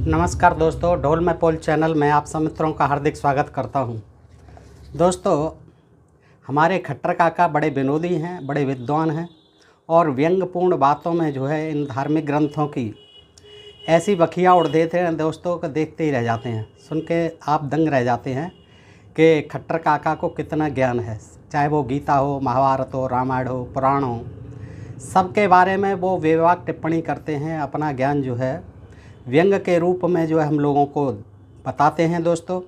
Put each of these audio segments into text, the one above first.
नमस्कार दोस्तों, ढोल में पोल चैनल में आप सब मित्रों का हार्दिक स्वागत करता हूं। दोस्तों, हमारे खट्टर काका बड़े विनोदी हैं, बड़े विद्वान हैं और व्यंग्यपूर्ण बातों में जो है इन धार्मिक ग्रंथों की ऐसी बखियाँ उड़ देते हैं दोस्तों को देखते ही रह जाते हैं। सुन के आप दंग रह जाते हैं कि खट्टर काका को कितना ज्ञान है। चाहे वो गीता हो, महाभारत हो, रामायण हो, पुराण हो, सबके बारे में वो बेबाक टिप्पणी करते हैं। अपना ज्ञान जो है व्यंग के रूप में जो है हम लोगों को बताते हैं दोस्तों,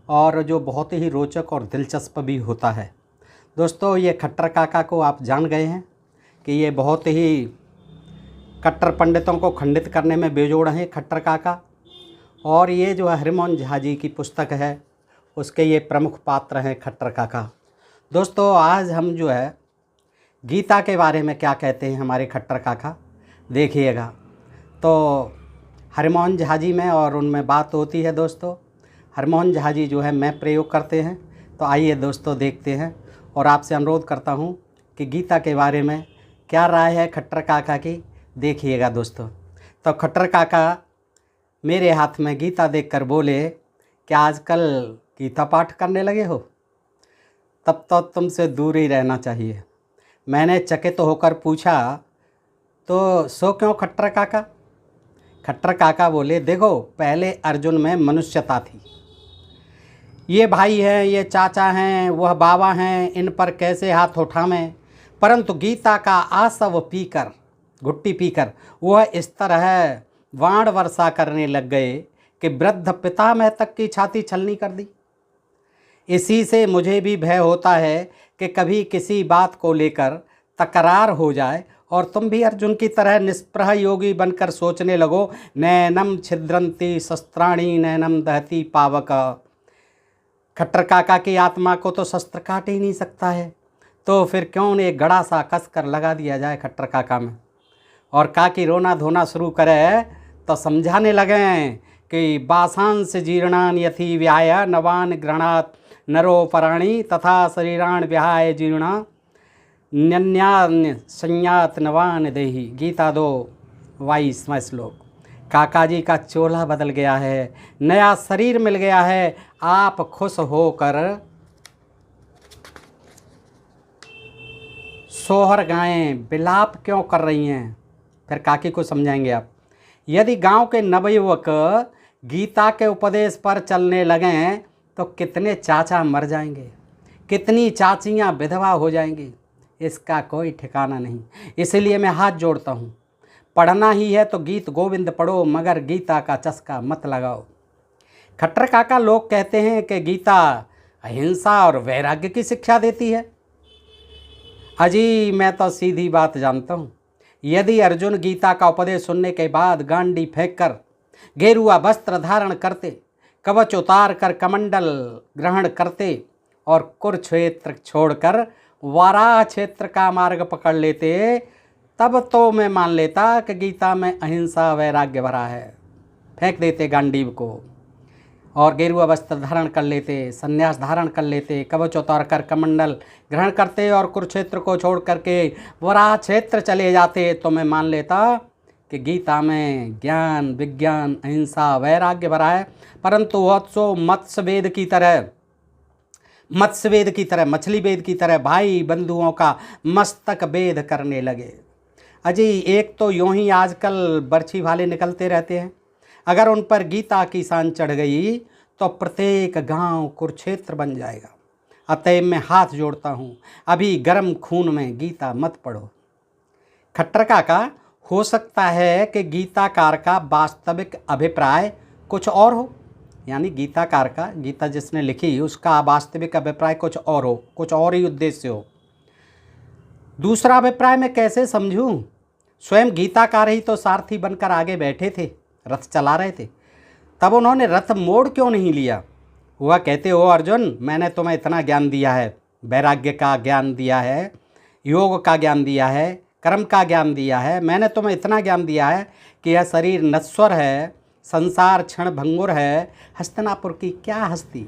और जो बहुत ही रोचक और दिलचस्प भी होता है। दोस्तों, ये खट्टर काका को आप जान गए हैं कि ये बहुत ही कट्टर पंडितों को खंडित करने में बेजोड़ हैं खट्टर काका। और ये जो है हरिमोहन झा जी की पुस्तक है, उसके ये प्रमुख पात्र हैं खट्टर काका। दोस्तों, आज हम जो है गीता के बारे में क्या कहते हैं हमारे खट्टर काका, देखिएगा। तो हरिमोहन झा जी में और उनमें बात होती है दोस्तों। हरिमोहन झा जी जो है मैं प्रयोग करते हैं। तो आइए दोस्तों देखते हैं, और आपसे अनुरोध करता हूं कि गीता के बारे में क्या राय है खट्टर काका की, देखिएगा दोस्तों। तो खट्टर काका मेरे हाथ में गीता देखकर बोले, क्या आजकल गीता पाठ करने लगे हो? तब तो तुमसे दूर ही रहना चाहिए। मैंने चकित होकर पूछा, तो सो क्यों खट्टर काका? खट्टर काका बोले, देखो, पहले अर्जुन में मनुष्यता थी। ये भाई हैं, ये चाचा हैं, वह बाबा हैं, इन पर कैसे हाथ उठावें। परंतु गीता का आसव पीकर, घुट्टी पीकर, वह इस तरह वाण वर्षा करने लग गए कि वृद्ध पितामह तक की छाती छलनी कर दी। इसी से मुझे भी भय होता है कि कभी किसी बात को लेकर तकरार हो जाए और तुम भी अर्जुन की तरह निष्प्रह योगी बनकर सोचने लगो, नैनम छिद्रंती शस्त्राणी नैनम दहती पावक। खट्टर काका की आत्मा को तो शस्त्र काट ही नहीं सकता है, तो फिर क्यों एक गड़ा सा कस कर लगा दिया जाए खट्टर काका में। और काकी रोना धोना शुरू करे तो समझाने लगे कि बासांस जीर्णान यथि व्याय नवान गृणात नरो पराणी तथा शरीरान विहाय जीर्णा न्यन्यान्य संज्ञात नवान देही। गीता 2:22वां श्लोक। काका जी का चोला बदल गया है, नया शरीर मिल गया है। आप खुश होकर सोहर गाएं, विलाप क्यों कर रही हैं? फिर काकी को समझाएंगे आप। यदि गांव के नवयुवक गीता के उपदेश पर चलने लगें तो कितने चाचा मर जाएंगे, कितनी चाचियां विधवा हो जाएंगी, इसका कोई ठिकाना नहीं। इसलिए मैं हाथ जोड़ता हूँ, पढ़ना ही है तो गीत गोविंद पढ़ो, मगर गीता का चस्का मत लगाओ। खट्टर काका, लोग कहते हैं कि गीता अहिंसा और वैराग्य की शिक्षा देती है। अजी, मैं तो सीधी बात जानता हूँ। यदि अर्जुन गीता का उपदेश सुनने के बाद गांडी फेंक कर गेरुआ वस्त्र धारण करते, कवच उतार कर कमंडल ग्रहण करते और कुरुक्षेत्र छोड़कर वाराह क्षेत्र का मार्ग पकड़ लेते, तब तो मैं मान लेता कि गीता में अहिंसा वैराग्य भरा है। फेंक देते गांडीव को और गेरुआ वस्त्र धारण कर लेते, संन्यास धारण कर लेते, कवच उतार कर कमंडल ग्रहण करते और कुरुक्षेत्र को छोड़ करके वराह क्षेत्र चले जाते, तो मैं मान लेता कि गीता में ज्ञान, विज्ञान, अहिंसा, वैराग्य भरा है। परंतु वह तो मत्स्यवेद की तरह, मछली वेद की तरह भाई बंधुओं का मस्तक वेद करने लगे। अजी, एक तो यूं ही आजकल बर्छी भाले निकलते रहते हैं। अगर उन पर गीता की शान चढ़ गई तो प्रत्येक गांव कुरुक्षेत्र बन जाएगा। अतएव मैं हाथ जोड़ता हूँ, अभी गर्म खून में गीता मत पढ़ो। खट्टर काका, हो सकता है कि गीताकार का वास्तविक अभिप्राय कुछ और हो, यानी गीताकार का, गीता जिसने लिखी उसका वास्तविक अभिप्राय कुछ और हो, कुछ और ही उद्देश्य हो। दूसरा अभिप्राय मैं कैसे समझूं? स्वयं गीताकार ही तो सारथी बनकर आगे बैठे थे, रथ चला रहे थे, तब उन्होंने रथ मोड़ क्यों नहीं लिया? वह कहते हो, अर्जुन, मैंने तुम्हें इतना ज्ञान दिया है, वैराग्य का ज्ञान दिया है, योग का ज्ञान दिया है, कर्म का ज्ञान दिया है। मैंने तुम्हें इतना ज्ञान दिया है कि यह शरीर नश्वर है, संसार क्षण भंगुर है, हस्तिनापुर की क्या हस्ती,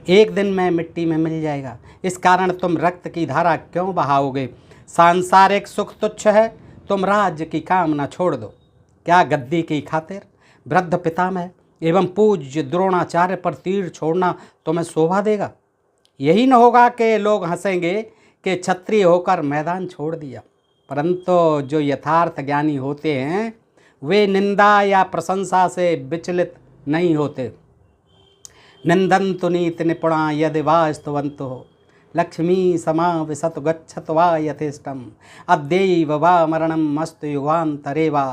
एक दिन में मिट्टी में मिल जाएगा। इस कारण तुम रक्त की धारा क्यों बहाओगे? सांसारिक सुख तुच्छ है, तुम राज्य की कामना छोड़ दो। क्या गद्दी की खातिर? वृद्ध पितामह एवं पूज्य द्रोणाचार्य पर तीर छोड़ना तुम्हें शोभा देगा? यही न होगा कि लोग हंसेंगे कि क्षत्रिय होकर मैदान छोड़ दिया। परंतु जो यथार्थ ज्ञानी होते हैं वे निंदा या प्रशंसा से विचलित नहीं होते। निंदन्तु नीति निपुणा यदि वा स्तुवन्तु लक्ष्मी समा विशत गच्छत वा यथेष्टम अद्यैव वा मरणम मस्तु युगान्तरे वा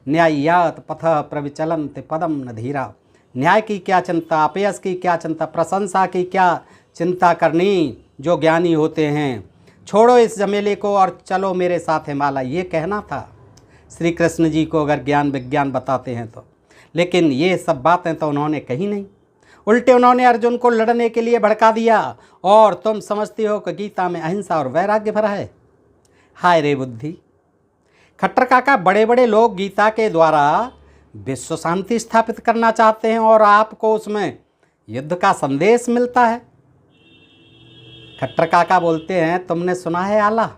न्याय्यात पथ प्रविचलन्ति पदम न धीरा। न्याय की क्या चिंता, अपयश की क्या चिंता, प्रशंसा की क्या चिंता करनी जो ज्ञानी होते हैं। छोड़ो इस झमेले को और चलो मेरे साथ हिमालय, ये कहना था श्री कृष्ण जी को अगर ज्ञान विज्ञान बताते हैं तो। लेकिन ये सब बातें तो उन्होंने कही नहीं, उल्टे उन्होंने अर्जुन को लड़ने के लिए भड़का दिया। और तुम समझती हो कि गीता में अहिंसा और वैराग्य भरा है। हाय रे बुद्धि। खट्टर काका, बड़े बड़े लोग गीता के द्वारा विश्व शांति स्थापित करना चाहते हैं और आपको उसमें युद्ध का संदेश मिलता है। खट्टर काका बोलते हैं, तुमने सुना है आला?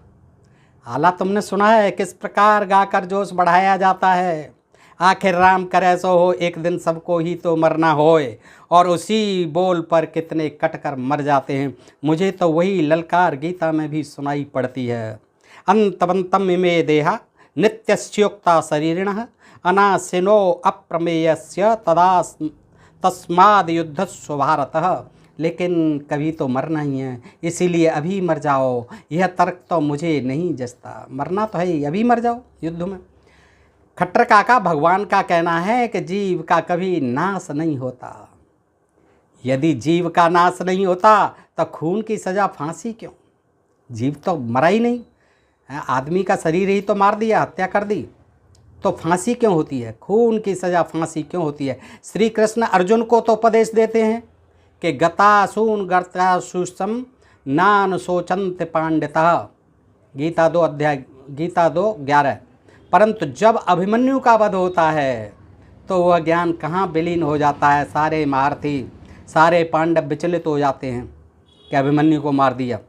आला तुमने सुना है किस प्रकार गाकर जोश बढ़ाया जाता है? आखिर राम करे सो हो, एक दिन सबको ही तो मरना होए। और उसी बोल पर कितने कटकर मर जाते हैं। मुझे तो वही ललकार गीता में भी सुनाई पड़ती है। अंतवंतम इमे देहा नित्यस्योक्ता शरीरिणः अनासिनो अप्रमेयस्य तदा तस्माद युद्धस्व भारतः। लेकिन कभी तो मरना ही है, इसीलिए अभी मर जाओ। यह तर्क तो मुझे नहीं जचता। मरना तो है, अभी मर जाओ युद्ध में। खट्टर काका, भगवान का कहना है कि जीव का कभी नाश नहीं होता। यदि जीव का नाश नहीं होता तो खून की सज़ा फांसी क्यों? जीव तो मरा ही नहीं, आदमी का शरीर ही तो मार दिया, हत्या कर दी, तो फांसी क्यों होती है? खून की सज़ा फांसी क्यों होती है? श्री कृष्ण अर्जुन को तो उपदेश देते हैं कि गतासून गर्तासुसम नान सोचंत पांडिता, गीता 2:11। परंतु जब अभिमन्यु का वध होता है तो वह ज्ञान कहाँ विलीन हो जाता है। सारे महारथी, सारे पांडव विचलित हो जाते हैं कि अभिमन्यु को मार दिया।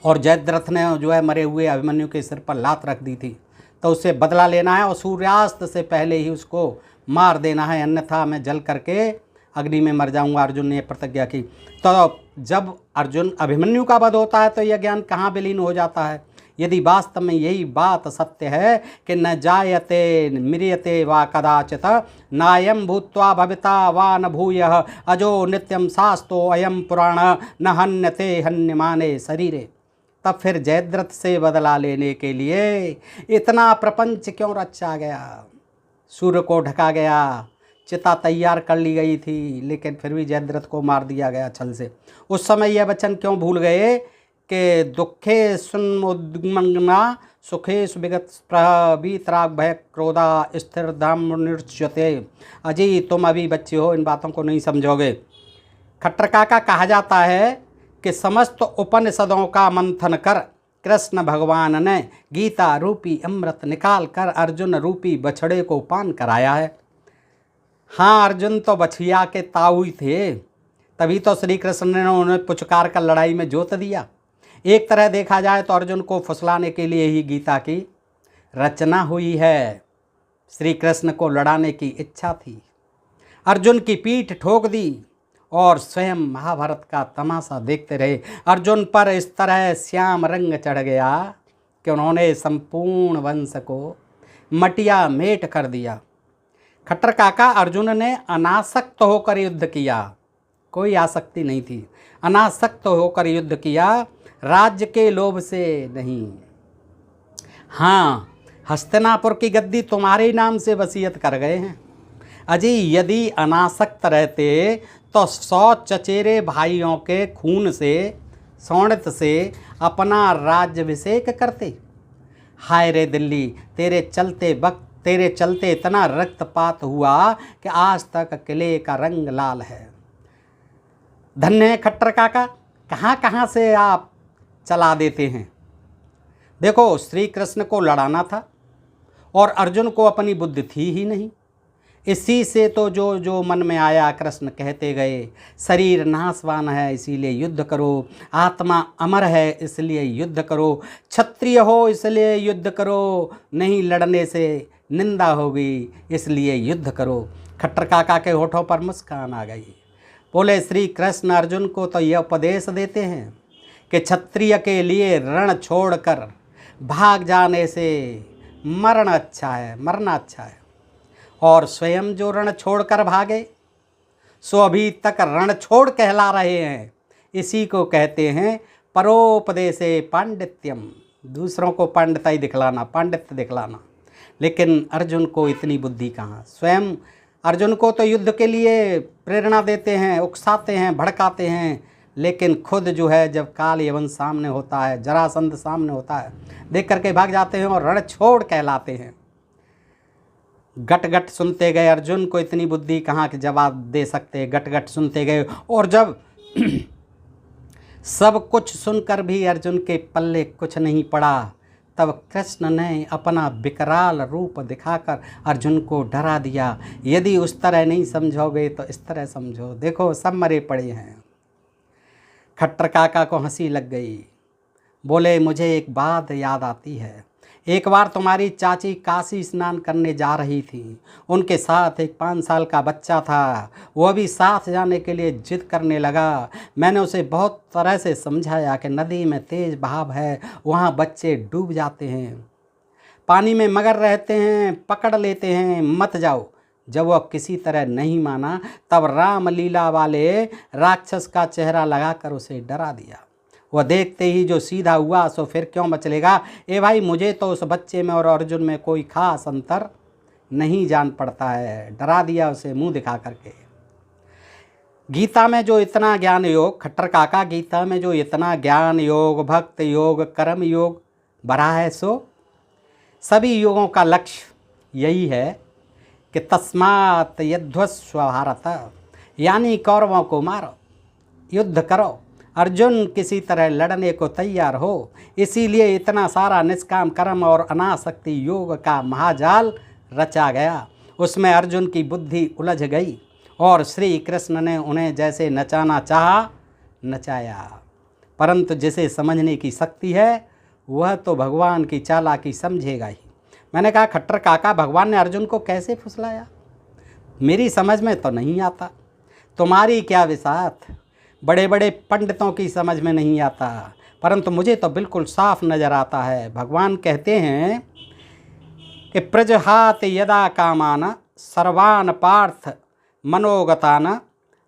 और जयद्रथ ने जो है मरे हुए अभिमन्यु के सिर पर लात रख दी थी, तो उससे बदला लेना है और सूर्यास्त से पहले ही उसको मार देना है, अन्यथा मैं जल करके अग्नि में मर जाऊंगा। अर्जुन ने प्रतिज्ञा की। तो जब अर्जुन अभिमन्यु का वध होता है तो यह ज्ञान कहाँ विलीन हो जाता है? यदि वास्तव में यही बात सत्य है कि न जायते म्रियते वा कदाचित नायं भूत्वा भविता वा न भूयः अजो नित्यं शास्तो अयं पुराण न हन्यते हन्यमाने शरीरे, तब फिर जयद्रथ से बदला लेने के लिए इतना प्रपंच क्यों रचा गया? सूर्य को ढका गया, चिता तैयार कर ली गई थी, लेकिन फिर भी जयद्रथ को मार दिया गया छल से। उस समय यह वचन क्यों भूल गए कि दुखे सुन्मुद्गमना सुखे सुविगत वीतराग भय क्रोधा स्थिर धाम निर्च्यते। अजी तुम अभी बच्चे हो, इन बातों को नहीं समझोगे। खट्टर काका, कहा जाता है कि समस्त उपनिषदों का मंथन कर कृष्ण भगवान ने गीता रूपी अमृत निकाल कर अर्जुन रूपी बछड़े को पान कराया है। हाँ, अर्जुन तो बछिया के ताऊ ही थे, तभी तो श्री कृष्ण ने उन्हें पुचकार कर लड़ाई में जोत दिया। एक तरह देखा जाए तो अर्जुन को फुसलाने के लिए ही गीता की रचना हुई है। श्री कृष्ण को लड़ाने की इच्छा थी, अर्जुन की पीठ ठोक दी और स्वयं महाभारत का तमाशा देखते रहे। अर्जुन पर इस तरह श्याम रंग चढ़ गया कि उन्होंने संपूर्ण वंश को मटिया मेट कर दिया। खट्टर काका, अर्जुन ने अनासक्त होकर युद्ध किया, कोई आसक्ति नहीं थी। अनासक्त होकर युद्ध किया, राज्य के लोभ से नहीं। हाँ, हस्तिनापुर की गद्दी तुम्हारे नाम से वसीयत कर गए हैं। अजी यदि अनासक्त रहते तो 100 चचेरे भाइयों के खून से, सौणित से अपना राज्याभिषेक करते। हाय रे दिल्ली, तेरे चलते इतना रक्तपात हुआ कि आज तक किले का रंग लाल है। धन्य है खट्टर काका, कहाँ कहाँ से आप चला देते हैं। देखो, श्री कृष्ण को लड़ाना था और अर्जुन को अपनी बुद्धि थी ही नहीं। इसी से तो जो जो मन में आया कृष्ण कहते गए। शरीर नाशवान है इसीलिए युद्ध करो, आत्मा अमर है इसलिए युद्ध करो, क्षत्रिय हो इसलिए युद्ध करो, नहीं लड़ने से निंदा होगी, इसलिए युद्ध करो। खट्टर काका के होठों पर मुस्कान आ गई। बोले श्री कृष्ण अर्जुन को तो यह उपदेश देते हैं कि क्षत्रिय के लिए रण छोड़कर भाग जाने से मरना अच्छा है, और स्वयं जो रण छोड़कर भागे सो अभी तक रण छोड़ कहला रहे हैं। इसी को कहते हैं परोपदेशे पांडित्यम, दूसरों को पांडित्य दिखलाना। लेकिन अर्जुन को इतनी बुद्धि कहाँ। स्वयं अर्जुन को तो युद्ध के लिए प्रेरणा देते हैं, उकसाते हैं, भड़काते हैं, लेकिन खुद जो है जब काल यवन सामने होता है, जरासंध सामने होता है, देख करके भाग जाते हैं और रण छोड़ कहलाते हैं। गट गट सुनते गए। अर्जुन को इतनी बुद्धि कहाँ कि जवाब दे सकते। गट गट सुनते गए, और जब सब कुछ सुनकर भी अर्जुन के पल्ले कुछ नहीं पड़ा, तब कृष्ण ने अपना विकराल रूप दिखाकर अर्जुन को डरा दिया। यदि उस तरह नहीं समझोगे तो इस तरह समझो, देखो सब मरे पड़े हैं। खट्टर काका को हंसी लग गई। बोले मुझे एक बात याद आती है। एक बार तुम्हारी चाची काशी स्नान करने जा रही थी। उनके साथ एक 5 साल का बच्चा था। वह भी साथ जाने के लिए जिद करने लगा। मैंने उसे बहुत तरह से समझाया कि नदी में तेज बहाव है, वहाँ बच्चे डूब जाते हैं, पानी में मगर रहते हैं, पकड़ लेते हैं, मत जाओ। जब वह किसी तरह नहीं माना, तब रामलीला वाले राक्षस का चेहरा लगाकर उसे डरा दिया। वह देखते ही जो सीधा हुआ सो फिर क्यों मचलेगा। ए भाई, मुझे तो उस बच्चे में और अर्जुन में कोई खास अंतर नहीं जान पड़ता है। डरा दिया उसे मुंह दिखा करके। गीता में जो इतना ज्ञान योग, खट्टर काका, गीता में जो इतना ज्ञान योग, भक्त योग, कर्म योग भरा है, सो सभी योगों का लक्ष्य यही है कि तस्मात् यद्वस्व भारत, यानी कौरवों को मारो, युद्ध करो। अर्जुन किसी तरह लड़ने को तैयार हो। इसीलिए इतना सारा निष्काम कर्म और अनासक्ति योग का महाजाल रचा गया। उसमें अर्जुन की बुद्धि उलझ गई और श्री कृष्ण ने उन्हें जैसे नचाना चाहा नचाया। परंतु जिसे समझने की शक्ति है वह तो भगवान की चालाकी समझेगा ही। मैंने कहा खट्टर काका, भगवान ने अर्जुन को कैसे फुसलाया? मेरी समझ में तो नहीं आता। तुम्हारी क्या विसात, बड़े बड़े पंडितों की समझ में नहीं आता, परंतु मुझे तो बिल्कुल साफ नज़र आता है। भगवान कहते हैं कि प्रजहात यदा कामान सर्वान पार्थ मनोगतान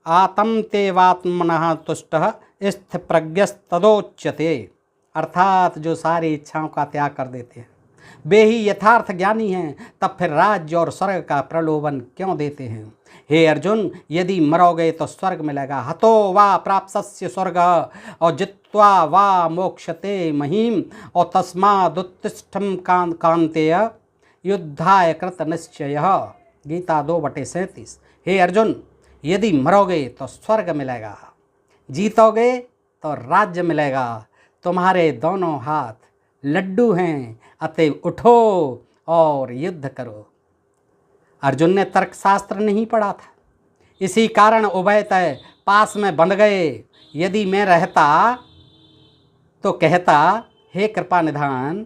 आतम तेवात्मनः तुष्टः स्थित प्रज्ञस्तदोच्यते। अर्थात जो सारी इच्छाओं का त्याग कर देते हैं, वे ही यथार्थ ज्ञानी हैं। तब फिर राज्य और स्वर्ग का प्रलोभन क्यों देते हैं? हे अर्जुन, यदि मरोगे तो स्वर्ग मिलेगा। हतो वा प्राप्स्यसि स्वर्ग और जित्वा वा मोक्षते महीम और तस्मादुत्तिष्ठं कान्तेय युद्धाय कृत निश्चयः। गीता 2/37। हे अर्जुन, यदि मरोगे तो स्वर्ग मिलेगा, जीतोगे तो राज्य मिलेगा। तुम्हारे दोनों हाथ लड्डू हैं, अतएव उठो और युद्ध करो। अर्जुन ने तर्कशास्त्र नहीं पढ़ा था, इसी कारण उभयतः पास में बंध गए। यदि मैं रहता तो कहता, हे कृपा निधान,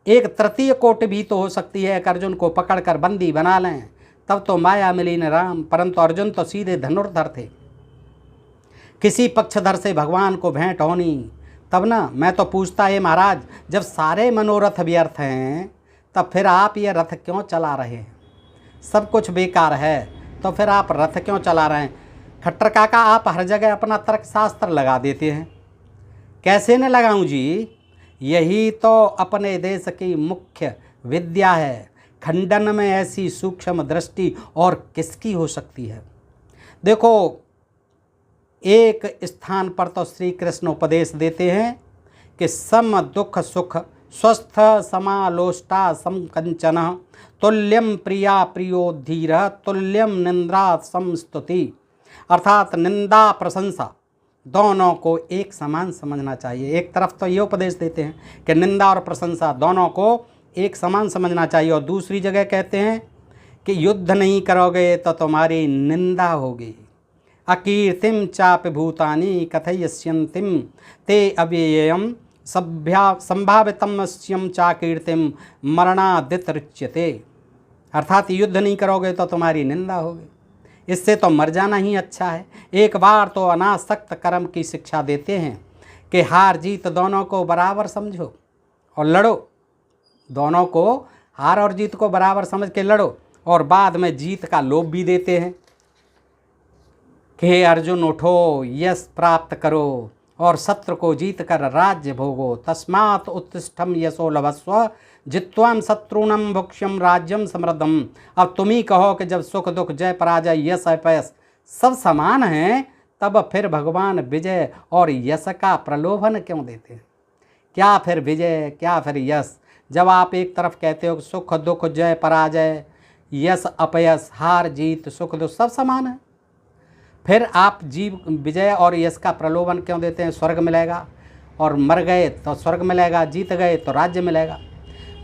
एक तृतीय कोटि भी तो हो सकती है कि अर्जुन को पकड़कर बंदी बना लें, तब तो माया मिली न राम। परंतु अर्जुन तो सीधे धनुर्धर थे, किसी पक्षधर से भगवान को भेंट होनी तब ना। मैं तो पूछता है महाराज, जब सारे मनोरथ व्यर्थ हैं तब फिर आप ये रथ क्यों चला रहे हैं? सब कुछ बेकार है तो फिर आप रथ क्यों चला रहे हैं? खट्टर काका, आप हर जगह अपना तर्कशास्त्र लगा देते हैं। कैसे न लगाऊं जी? यही तो अपने देश की मुख्य विद्या है। खंडन में ऐसी सूक्ष्म दृष्टि और किसकी हो सकती है? देखो, एक स्थान पर तो श्री कृष्ण उपदेश देते हैं कि सम दुख सुख स्वस्थ समालोष्टा समकंचन तुल्यम प्रिया प्रियो धीर तुल्यम निंदा समस्तुति। अर्थात निंदा प्रशंसा दोनों को एक समान समझना चाहिए। एक तरफ तो ये उपदेश देते हैं कि निंदा और प्रशंसा दोनों को एक समान समझना चाहिए, और दूसरी जगह कहते हैं कि युद्ध नहीं करोगे तो तुम्हारी निंदा होगी। अकीर्तिम चाप भूतानि कथयस्यन्तिम ते अव्ययम संभावितम स्यम चाकीर्तिम मरणादित रुच्यते। अर्थात युद्ध नहीं करोगे तो तुम्हारी निंदा होगी, इससे तो मर जाना ही अच्छा है। एक बार तो अनासक्त कर्म की शिक्षा देते हैं कि हार जीत दोनों को बराबर समझो और लड़ो। दोनों को, हार और जीत को बराबर समझ के लड़ो, और बाद में जीत का लोभ भी देते हैं कि हे अर्जुन उठो, यश प्राप्त करो और शत्रु को जीत कर राज्य भोगो। तस्मात् उत्तिष्ठम यशो लभस्व जित्वाम शत्रुनम भुक्ष्यम राज्यम समृद्धम। अब तुम ही कहो कि जब सुख दुख जय पराजय यश अपयश सब समान हैं, तब फिर भगवान विजय और यश का प्रलोभन क्यों देते हैं? क्या फिर विजय, क्या फिर यश? जब आप एक तरफ कहते हो कि सुख दुख जय पराजय यश अपयश हार जीत सुख दुख सब समान है, फिर आप जीव विजय और यश का प्रलोभन क्यों देते हैं? स्वर्ग मिलेगा और मर गए तो स्वर्ग मिलेगा, जीत गए तो राज्य मिलेगा।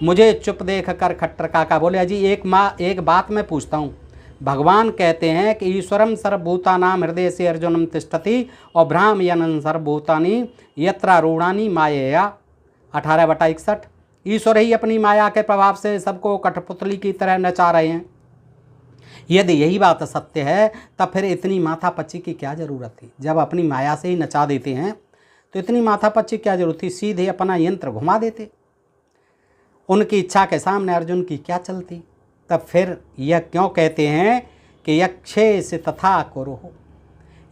मुझे चुप देख कर खट्टर काका बोले, अजी एक बात मैं पूछता हूँ। भगवान कहते हैं कि ईश्वरम सर्वभूतानाम हृदय से अर्जुनम तिष्ठति और ब्राह्मयनन सर्वभूतानि यत्रारूढ़ानि मायया 18/61। ईश्वर ही अपनी माया के प्रभाव से सबको कठपुतली की तरह नचा रहे हैं। यदि यही बात सत्य है तब फिर इतनी माथापच्ची की क्या ज़रूरत थी? जब अपनी माया से ही नचा देते हैं तो इतनी माथापच्ची क्या जरूरत थी? सीधे अपना यंत्र घुमा देते। उनकी इच्छा के सामने अर्जुन की क्या चलती? तब फिर यह क्यों कहते हैं कि यक्षे से तथा करो,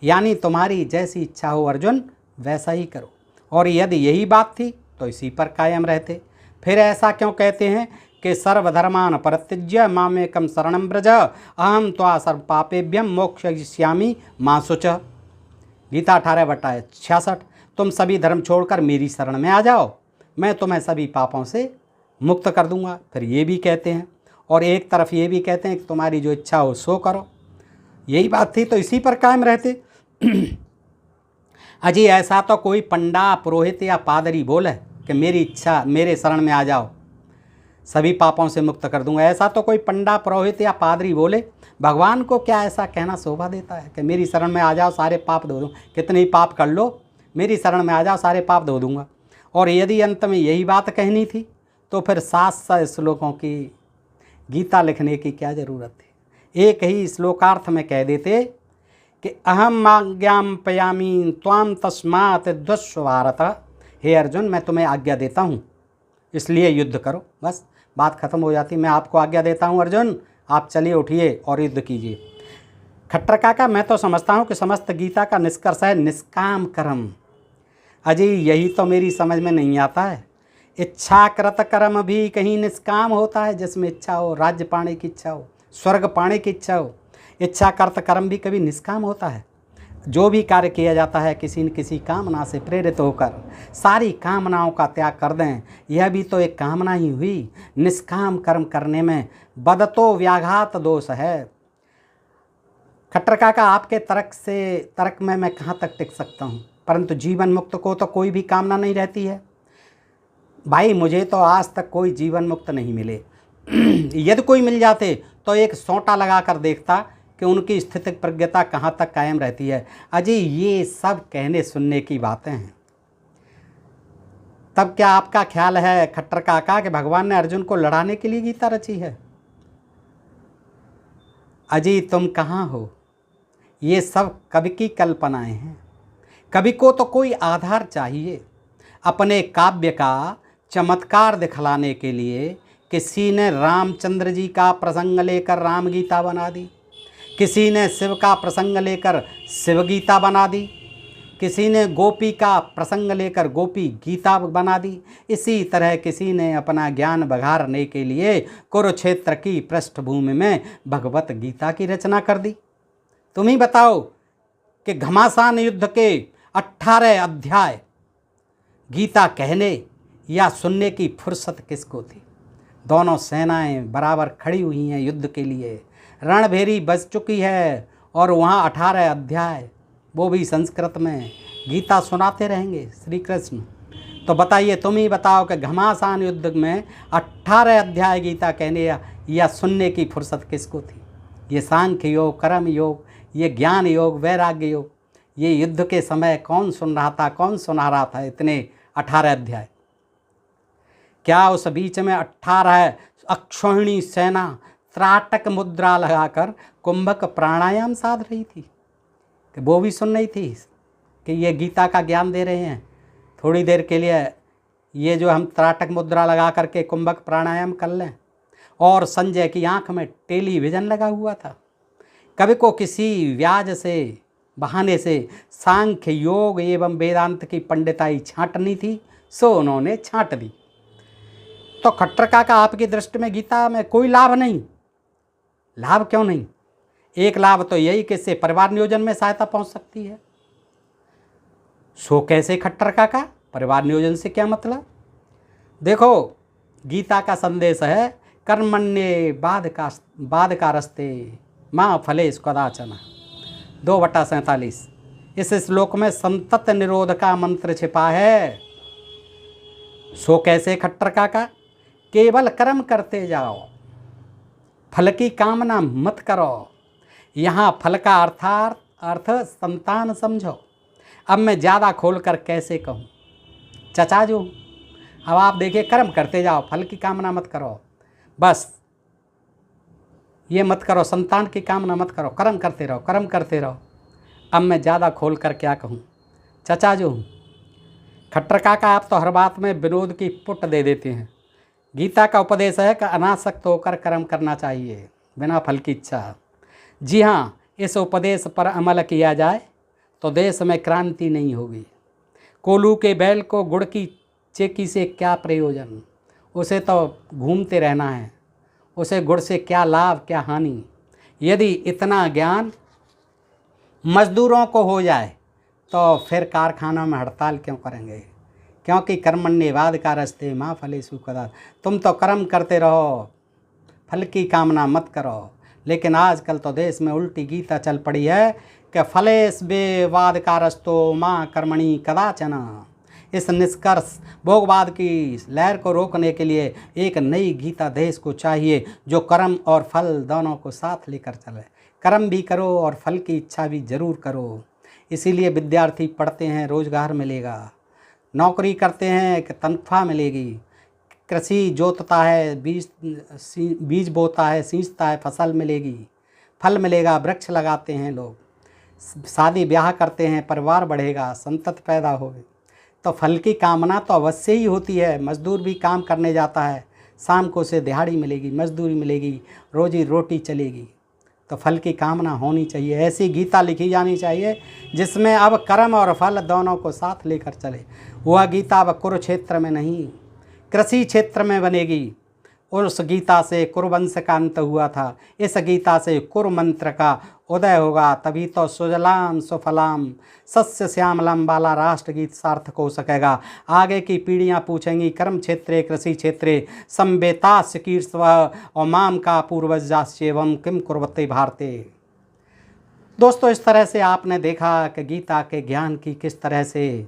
यानी तुम्हारी जैसी इच्छा हो अर्जुन वैसा ही करो। और यदि यही बात थी तो इसी पर कायम रहते। फिर ऐसा क्यों कहते हैं कि सर्वधर्मान परित्यज्य मामेकम शरणं व्रज अहम त्वा सर्व पापेभ्यम मोक्षयिष्यामि मा शुचः। गीता 18/66। तुम सभी धर्म छोड़कर मेरी शरण में आ जाओ, मैं तुम्हें सभी पापों से मुक्त कर दूंगा। फिर ये भी कहते हैं, और एक तरफ ये भी कहते हैं कि तुम्हारी जो इच्छा हो सो करो। यही बात थी तो इसी पर कायम रहते। अजी ऐसा तो कोई पंडा पुरोहित या पादरी बोले कि मेरी इच्छा मेरे शरण में आ जाओ सभी पापों से मुक्त कर दूंगा, ऐसा तो कोई पंडा पुरोहित या पादरी बोले? भगवान को क्या ऐसा कहना शोभा देता है कि मेरी शरण में आ जाओ सारे पाप धो दूँ? कितने ही पाप कर लो, मेरी शरण में आ जाओ सारे पाप धो दूंगा। और यदि अंत में यही बात कहनी थी तो फिर 700 श्लोकों की गीता लिखने की क्या ज़रूरत थी? एक ही श्लोकार्थ में कह देते कि अहम आज्ञाम पयामी त्वाम तस्मात् द्वस्व भारत। हे अर्जुन, मैं तुम्हें आज्ञा देता हूँ इसलिए युद्ध करो। बस बात खत्म हो जाती। मैं आपको आज्ञा देता हूँ अर्जुन, आप चलिए उठिए और युद्ध कीजिए। खट्टर काका, मैं तो समझता हूँ कि समस्त गीता का निष्कर्ष है निष्काम कर्म। अजी यही तो मेरी समझ में नहीं आता है। इच्छाकृत कर्म भी कहीं निष्काम होता है, जिसमें इच्छा हो, राज्य पाने की इच्छा हो, स्वर्ग पाने की इच्छा हो। इच्छाकृत कर्म भी कभी निष्काम होता है? जो भी कार्य किया जाता है किसी न किसी कामना से प्रेरित होकर, सारी कामनाओं का त्याग कर दें, यह भी तो एक कामना ही हुई। निष्काम कर्म करने में बदतो व्याघात दोष है। खट्टर काका, आपके तर्क में मैं कहाँ तक टिक सकता हूँ? परंतु जीवन मुक्त को तो कोई भी कामना नहीं रहती है। भाई मुझे तो आज तक कोई जीवन मुक्त नहीं मिले। यदि कोई मिल जाते तो एक सोंटा लगा कर देखता कि उनकी स्थितिक प्रज्ञता कहाँ तक कायम रहती है। अजी ये सब कहने सुनने की बातें हैं। तब क्या आपका ख्याल है खट्टर काका कि भगवान ने अर्जुन को लड़ाने के लिए गीता रची है? अजी तुम कहाँ हो? ये सब कवि की कल्पनाएं हैं। कवि को तो कोई आधार चाहिए। अपने काव्य का चमत्कार दिखलाने के लिए किसी ने रामचंद्र जी का प्रसंग लेकर राम गीता बना दी, किसी ने शिव का प्रसंग लेकर शिव गीता बना दी, किसी ने गोपी का प्रसंग लेकर गोपी गीता बना दी। इसी तरह किसी ने अपना ज्ञान बघारने के लिए कुरुक्षेत्र की पृष्ठभूमि में भगवत गीता की रचना कर दी। तुम ही बताओ कि घमासान युद्ध के 18 अध्याय गीता कहने या सुनने की फुर्सत किसको थी? दोनों सेनाएं बराबर खड़ी हुई हैं युद्ध के लिए, रणभेरी बज चुकी है और वहाँ 18 अध्याय, वो भी संस्कृत में गीता सुनाते रहेंगे श्री कृष्ण। तो बताइए, तुम ही बताओ कि घमासान युद्ध में 18 अध्याय गीता कहने या सुनने की फुर्सत किसको थी? ये सांख्य योग, कर्म योग, ये ज्ञान योग, वैराग्य योग, ये युद्ध के समय कौन सुन रहा था, कौन सुना रहा था इतने 18 अध्याय? क्या उस बीच में 18 अक्षौहिणी सेना त्राटक मुद्रा लगाकर कुंभक प्राणायाम साध रही थी, कि वो भी सुन रही थी कि ये गीता का ज्ञान दे रहे हैं। थोड़ी देर के लिए ये जो हम त्राटक मुद्रा लगा करके कुंभक प्राणायाम कर लें। और संजय की आंख में टेलीविज़न लगा हुआ था। कवि को किसी व्याज से बहाने से सांख्य योग एवं वेदांत की पंडिताई छांटनी थी, सो उन्होंने छांट दी। तो खट्टर काका, आपकी दृष्टि में गीता में कोई लाभ नहीं? लाभ क्यों नहीं? एक लाभ तो यही कि इससे परिवार नियोजन में सहायता पहुंच सकती है। सो कैसे खट्टर काका, परिवार नियोजन से क्या मतलब? देखो, गीता का संदेश है कर्मण्ये बाधकारस्ते माँ फलेषु कदाचन, 2/47। इस श्लोक में संतत निरोध का मंत्र छिपा है। सो कैसे खट्टर काका, केवल कर्म करते जाओ, फल की कामना मत करो। यहाँ फल का अर्थ संतान समझो। अब मैं ज़्यादा खोल कर कैसे कहूँ चचा जो, अब आप देखिए, कर्म करते जाओ, फल की कामना मत करो, बस ये मत करो, संतान की कामना मत करो, कर्म करते रहो, कर्म करते रहो। अब मैं ज़्यादा खोल कर क्या कहूँ चचा जो हूँ। खट्टर काका, आप तो हर बात में विनोद की पुट दे देते हैं। गीता का उपदेश है कि अनासक्त होकर कर्म करना चाहिए, बिना फल की इच्छा। जी हाँ, इस उपदेश पर अमल किया जाए तो देश में क्रांति नहीं होगी। कोल्हू के बैल को गुड़ की चेकी से क्या प्रयोजन, उसे तो घूमते रहना है, उसे गुड़ से क्या लाभ क्या हानि। यदि इतना ज्ञान मजदूरों को हो जाए तो फिर कारखानों में हड़ताल क्यों करेंगे? क्योंकि कर्मण्येवाधिकारस्ते माँ फलेषु कदाचन, तुम तो कर्म करते रहो, फल की कामना मत करो। लेकिन आजकल तो देश में उल्टी गीता चल पड़ी है कि फलेष्वेवाधिकारस्तो माँ कर्मणि कदाचन। इस निष्कर्ष भोगवाद की लहर को रोकने के लिए एक नई गीता देश को चाहिए, जो कर्म और फल दोनों को साथ लेकर चले। कर्म भी करो और फल की इच्छा भी जरूर करो। इसीलिए विद्यार्थी पढ़ते हैं, रोजगार मिलेगा, नौकरी करते हैं कि तनख्वाह मिलेगी, कृषि जोतता है, बीज बोता है, सींचता है, फसल मिलेगी, फल मिलेगा, वृक्ष लगाते हैं लोग, शादी ब्याह करते हैं, परिवार बढ़ेगा, संतत पैदा होगी, तो फल की कामना तो अवश्य ही होती है। मजदूर भी काम करने जाता है, शाम को उसे दिहाड़ी मिलेगी, मजदूरी मिलेगी, रोजी रोटी चलेगी, तो फल की कामना होनी चाहिए। ऐसी गीता लिखी जानी चाहिए जिसमें अब कर्म और फल दोनों को साथ लेकर चले। वह गीता अब कुरुक्षेत्र में नहीं, कृषि क्षेत्र में बनेगी। उस गीता से कुरुवंश का अंत हुआ था, इस गीता से कुरु मंत्र का उदय होगा। तभी तो सुजलाम सुफलाम सस्य श्यामलम वाला राष्ट्रगीत सार्थक हो सकेगा। आगे की पीढ़ियां पूछेंगी कर्म क्षेत्रे कृषि क्षेत्रे संवेतास्य कीर्ष्व और माम का पूर्वजास्येवं किम कुर्वते भारते। दोस्तों, इस तरह से आपने देखा कि गीता के ज्ञान की किस तरह से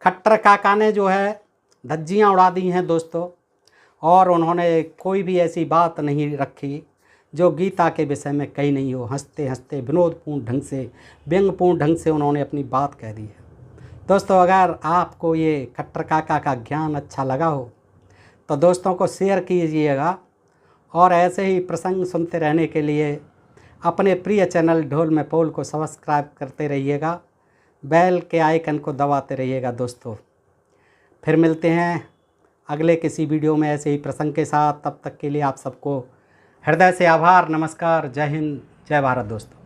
खट्टर काका ने जो है धज्जियाँ उड़ा दी हैं दोस्तों, और उन्होंने कोई भी ऐसी बात नहीं रखी जो गीता के विषय में कही नहीं हो। हंसते हंसते विनोदपूर्ण ढंग से, व्यंग्यपूर्ण ढंग से उन्होंने अपनी बात कह दी है। दोस्तों, अगर आपको ये खट्टर काका का ज्ञान अच्छा लगा हो तो दोस्तों को शेयर कीजिएगा, और ऐसे ही प्रसंग सुनते रहने के लिए अपने प्रिय चैनल ढोल में पोल को सब्सक्राइब करते रहिएगा, बेल के आइकन को दबाते रहिएगा। दोस्तों, फिर मिलते हैं अगले किसी वीडियो में ऐसे ही प्रसंग के साथ। तब तक के लिए आप सबको हृदय से आभार, नमस्कार, जय हिंद, जय भारत। दोस्तों।